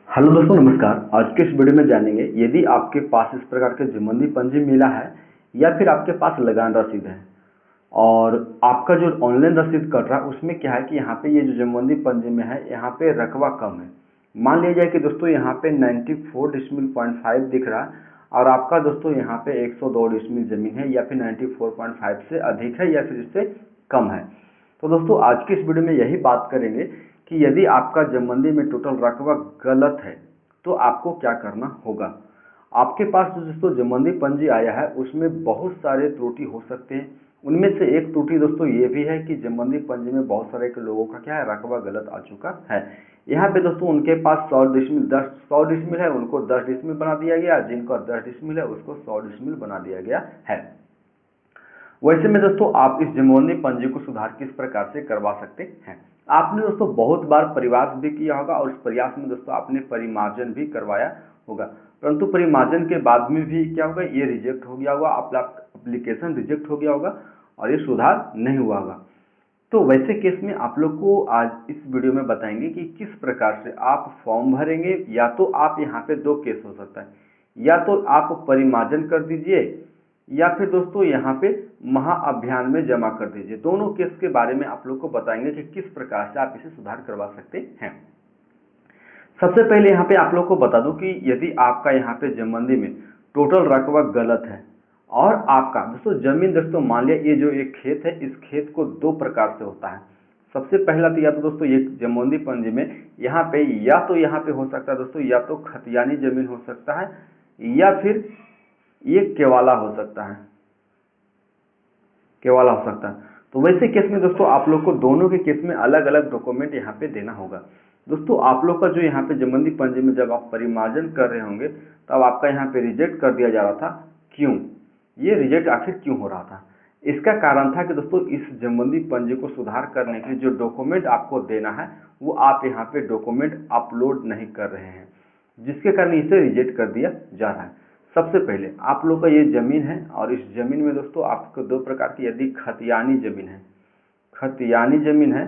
Hello दोस्तों, नमस्कार। आज के इस वीडियो में जानेंगे यदि आपके पास इस प्रकार के जमंदी पंजी मिला है या फिर आपके पास लगान रसीद है और आपका जो ऑनलाइन रसीद कट रहा है उसमें क्या है कि यहाँ पे ये जो जमंदी पंजी में है यहाँ पे रकबा कम है। मान लिया जाए कि दोस्तों यहाँ पे 94.5 दिख रहा है और आपका दोस्तों यहाँ पे 102 डिसमिल जमीन है या फिर 94.5 से अधिक है या फिर इससे कम है। तो दोस्तों आज की इस वीडियो में यही बात करेंगे कि यदि आपका जमंदी में टोटल रकबा गलत है तो आपको क्या करना होगा। आपके पास जो दोस्तों जमंदी पंजी आया है उसमें बहुत सारे त्रुटि हो सकते हैं। उनमें से एक त्रुटि दोस्तों ये भी है कि जमंदी पंजी में बहुत सारे के लोगों का क्या है, रकबा गलत आ चुका है। यहाँ पे दोस्तों उनके पास 100 डिसमिल है, उनको 10 डिसमिल बना दिया गया। जिनका 10 डिसमिल है उसको 100 डिसमिल बना दिया गया है। वैसे में दोस्तों आप इस जमंदी पंजी को सुधार किस प्रकार से करवा सकते हैं। आपने दोस्तों बहुत बार प्रयास भी किया होगा और इस प्रयास में दोस्तों आपने परिमार्जन भी करवाया होगा, परंतु परिमार्जन के बाद में भी क्या होगा, ये रिजेक्ट हो गया होगा, आपका एप्लीकेशन रिजेक्ट हो गया होगा और ये सुधार नहीं हुआ होगा। तो वैसे केस में आप लोग को आज इस वीडियो में बताएंगे कि किस प्रकार से आप फॉर्म भरेंगे। या तो आप यहाँ पे दो केस हो सकता है, या तो आप परिमार्जन कर दीजिए या फिर दोस्तों यहाँ पे महाअभियान में जमा कर दीजिए। दोनों केस के बारे में आप लोग को बताएंगे कि किस प्रकार से आप इसे सुधार करवा सकते हैं। सबसे पहले यहाँ पे आप लोग को बता दूं कि यदि आपका यहाँ पे जमंदी में टोटल रकबा गलत है और आपका दोस्तों जमीन दोस्तों मान लिया ये जो एक खेत है, इस खेत को दो प्रकार से होता है। सबसे पहला तो या तो दोस्तों ये जमंदी पंजी में यहाँ पे यहाँ पे हो सकता है दोस्तों, या तो खतियानी जमीन हो सकता है या फिर ये केवाला हो सकता है, केवाला हो सकता है। तो वैसे केस में दोस्तों आप लोग को दोनों के केस में अलग अलग डॉक्यूमेंट यहाँ पे देना होगा। दोस्तों आप लोग का जो यहाँ पे जमंदी पंजी में जब आप परिमार्जन कर रहे होंगे तब आपका यहाँ पे रिजेक्ट कर दिया जा रहा था। क्यों ये रिजेक्ट आखिर क्यों हो रहा था? इसका कारण था कि दोस्तों इस जमंदी पंजी को सुधार करने के लिए जो डॉक्यूमेंट आपको देना है वो आप यहाँ पे डॉक्यूमेंट अपलोड नहीं कर रहे हैं, जिसके कारण इसे रिजेक्ट कर दिया जा रहा है। सबसे पहले आप लोग का ये जमीन है और इस जमीन में दोस्तों आपको दो प्रकार की यदि खतियानी जमीन है, खतियानी जमीन है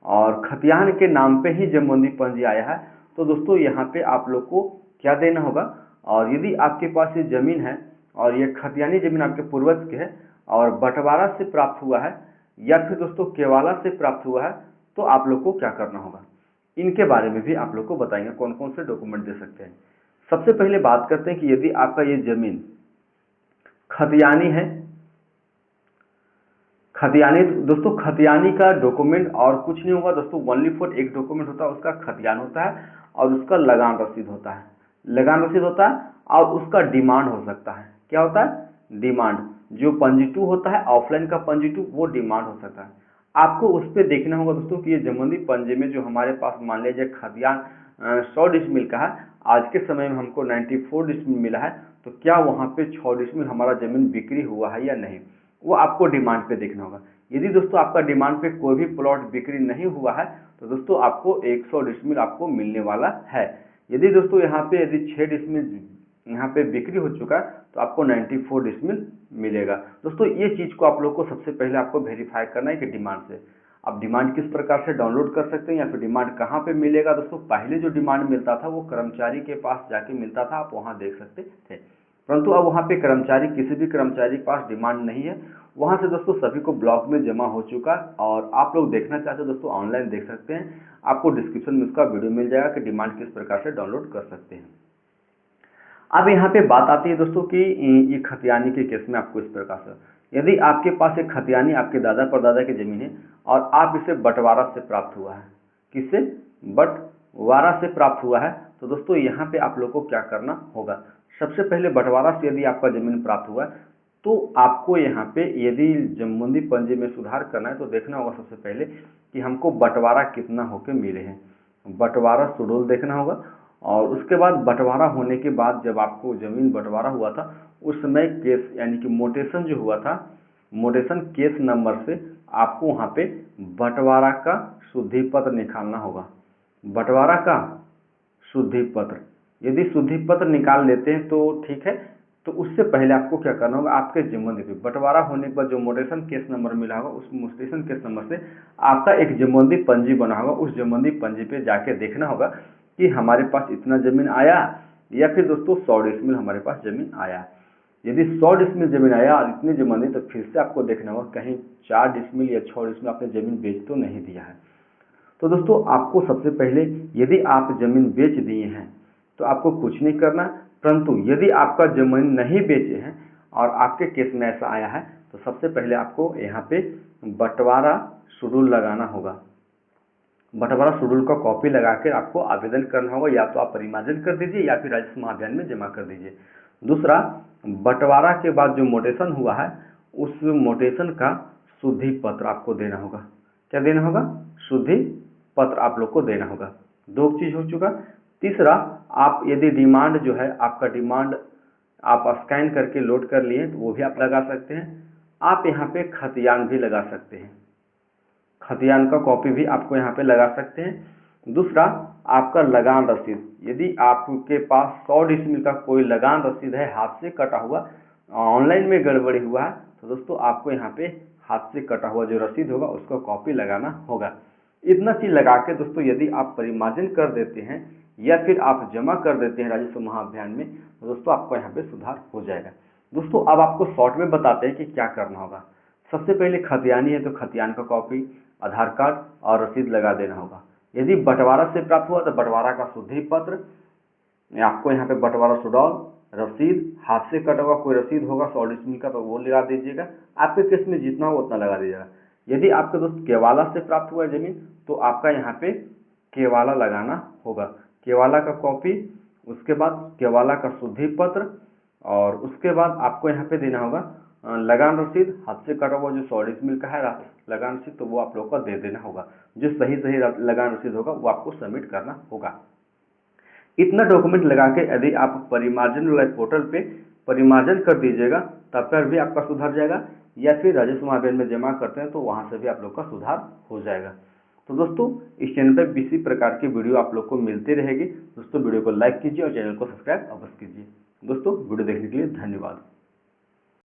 और खतियान के नाम पे ही जमंदी पंजी आया है, तो दोस्तों यहाँ पे आप लोग को क्या देना होगा। और यदि आपके पास ये जमीन है और ये खतियानी जमीन आपके पूर्वज के है और बंटवारा से प्राप्त हुआ है या फिर दोस्तों केवाला से प्राप्त हुआ है, तो आप लोग को क्या करना होगा, इनके बारे में भी आप लोग को बताएंगे कौन कौन से डॉक्यूमेंट दे सकते हैं। सबसे पहले बात करते हैं कि यदि आपका ये जमीन खतियानी है, खतियानी दोस्तों खतियानी का डॉक्यूमेंट और कुछ नहीं होगा दोस्तों, ओनली फॉर एक डॉक्यूमेंट होता है, उसका खतियान होता है और उसका लगान रसीद होता है। लगान रसीद होता है और उसका डिमांड हो सकता है। क्या होता है? डिमांड। जो पंजी 2 होता है ऑफलाइन का पंजी 2 वो डिमांड हो सकता है। आपको उस पर देखना होगा दोस्तों कि ये जमंदी पंजे में जो हमारे पास मान लीजिए खतियान 100 डिसमिल का है, आज के समय में हमको 94 डिसमिल मिला है, तो क्या वहाँ पे 6 डिसमिल हमारा जमीन बिक्री हुआ है या नहीं, वो आपको डिमांड पे देखना होगा। यदि दोस्तों आपका डिमांड पे कोई भी प्लॉट बिक्री नहीं हुआ है तो दोस्तों आपको 100 डिसमिल आपको मिलने वाला है। यदि दोस्तों यहाँ पे यदि 6 डिसमिल यहाँ पे बिक्री हो चुका है तो आपको 94 डिसमिल मिलेगा। दोस्तों ये चीज को आप लोग को सबसे पहले आपको वेरीफाई करना है कि डिमांड से आप डिमांड किस प्रकार से डाउनलोड कर सकते हैं या फिर डिमांड कहाँ पे मिलेगा। दोस्तों पहले जो डिमांड मिलता था वो कर्मचारी के पास जाके मिलता था, आप वहाँ देख सकते थे, परंतु अब वहाँ पे कर्मचारी किसी भी कर्मचारी के पास डिमांड नहीं है। वहाँ से दोस्तों सभी को ब्लॉक में जमा हो चुका और आप लोग देखना चाहते हो दोस्तों ऑनलाइन देख सकते हैं, आपको डिस्क्रिप्शन में उसका वीडियो मिल जाएगा कि डिमांड किस प्रकार से डाउनलोड कर सकते हैं। अब यहाँ पे बात आती है दोस्तों कि ये खतियानी के केस में आपको इस प्रकार से यदि आपके पास एक खतियानी आपके दादा परदादा की जमीन है और आप इसे बंटवारा से प्राप्त हुआ है, किससे? बंटवारा से प्राप्त हुआ है, तो दोस्तों यहाँ पे आप लोग को क्या करना होगा। सबसे पहले बंटवारा से यदि आपका जमीन प्राप्त हुआ है तो आपको यहाँ पे यदि जमंदी पंजी में सुधार करना है तो देखना होगा सबसे पहले कि हमको बंटवारा कितना होके मिले हैं। बंटवारा शेड्यूल देखना होगा और उसके बाद बंटवारा होने के बाद जब आपको जमीन बंटवारा हुआ था उस समय केस यानी कि मोटेशन जो हुआ था, मोटेशन केस नंबर से आपको वहाँ पे बंटवारा का शुद्धि पत्र निकालना होगा। बंटवारा का शुद्धि पत्र, यदि शुद्धि पत्र निकाल लेते हैं तो ठीक है, तो उससे पहले आपको क्या करना होगा, आपके जमंदी पे बंटवारा होने के बाद जो मोटेशन केस नंबर मिला होगा उस मोटेशन केस नंबर से आपका एक जमंदी पंजी बना होगा, उस जमंदी पंजी पे जाके देखना होगा कि हमारे पास इतना ज़मीन आया, या फिर दोस्तों 100 डिसमिल हमारे पास ज़मीन आया। यदि 100 डिसमिल ज़मीन आया और इतनी ज़मीन दी, तो फिर से आपको देखना होगा कहीं 4 डिसमिल या 6 डिसमिल आपने ज़मीन बेच तो नहीं दिया है। तो दोस्तों आपको सबसे पहले, यदि आप ज़मीन बेच दिए हैं तो आपको कुछ नहीं करना, परंतु यदि आपका ज़मीन नहीं बेचे हैं और आपके केस में ऐसा आया है, तो सबसे पहले आपको यहाँ पे बंटवारा शेड्यूल लगाना होगा। बंटवारा शेड्यूल का कॉपी लगा कर आपको आवेदन करना होगा, या तो आप परिमार्जन कर दीजिए या फिर राजस्व महाअभियान में जमा कर दीजिए। दूसरा, बंटवारा के बाद जो मोटेशन हुआ है उस मोटेशन का शुद्धि पत्र आपको देना होगा। क्या देना होगा? शुद्धि पत्र आप लोग को देना होगा। 2 चीज हो चुका। तीसरा, आप यदि डिमांड जो है, आपका डिमांड आप स्कैन करके लोड कर लिए तो वो भी आप लगा सकते हैं। आप यहाँ पे खतियान भी लगा सकते हैं, खतियान का कॉपी भी आपको यहाँ पे लगा सकते हैं। दूसरा, आपका लगान रसीद, यदि आपके पास 100 डिसमिल का कोई लगान रसीद है हाथ से कटा हुआ, ऑनलाइन में गड़बड़ी हुआ है, तो दोस्तों आपको यहाँ पे हाथ से कटा हुआ जो रसीद होगा उसका कॉपी लगाना होगा। इतना चीज लगा के दोस्तों यदि आप परिमार्जन कर देते हैं या फिर आप जमा कर देते हैं राजस्व महाअभियान में, तो दोस्तों आपको यहाँ पे सुधार हो जाएगा। दोस्तों अब आपको शॉर्ट में बताते हैं कि क्या करना होगा। सबसे पहले खतियानी है तो खतियान का कॉपी, आधार कार्ड और रसीद लगा देना होगा। यदि बंटवारा से प्राप्त हुआ तो बंटवारा का शुद्धि पत्र, आपको यहाँ पे बंटवारा शेड्यूल, रसीद, हाथ से कटा हुआ कोई रसीद होगा 100 डिसमिल का तो वो लगा दीजिएगा। आपके केस में जितना हो उतना लगा दीजिएगा। यदि आपके दोस्त केवाला से प्राप्त हुआ है जमीन, तो आपका यहाँ पे केवाला लगाना होगा, केवाला का कॉपी, उसके बाद केवाला का शुद्धि पत्र, और उसके बाद आपको यहाँ पे देना होगा लगान रसीद, हाथ से कटा हुआ जो 100 डिसमिल का है लगान रसीद, तो वो आप लोग को दे देना होगा। जो सही लगान रसीद होगा वो आपको सबमिट करना होगा। इतना डॉक्यूमेंट लगा के यदि आप परिमार्जन वाले पोर्टल पे परिमार्जन कर दीजिएगा, तब पर भी आपका सुधर जाएगा, या फिर राजस्व महाअभियान में जमा करते हैं तो वहां से भी आप लोग का सुधार हो जाएगा। तो दोस्तों इस चैनल पर इसी प्रकार की वीडियो आप लोग को मिलती रहेगी। दोस्तों वीडियो को लाइक कीजिए और चैनल को सब्सक्राइब अवश्य कीजिए। दोस्तों वीडियो देखने के लिए धन्यवाद।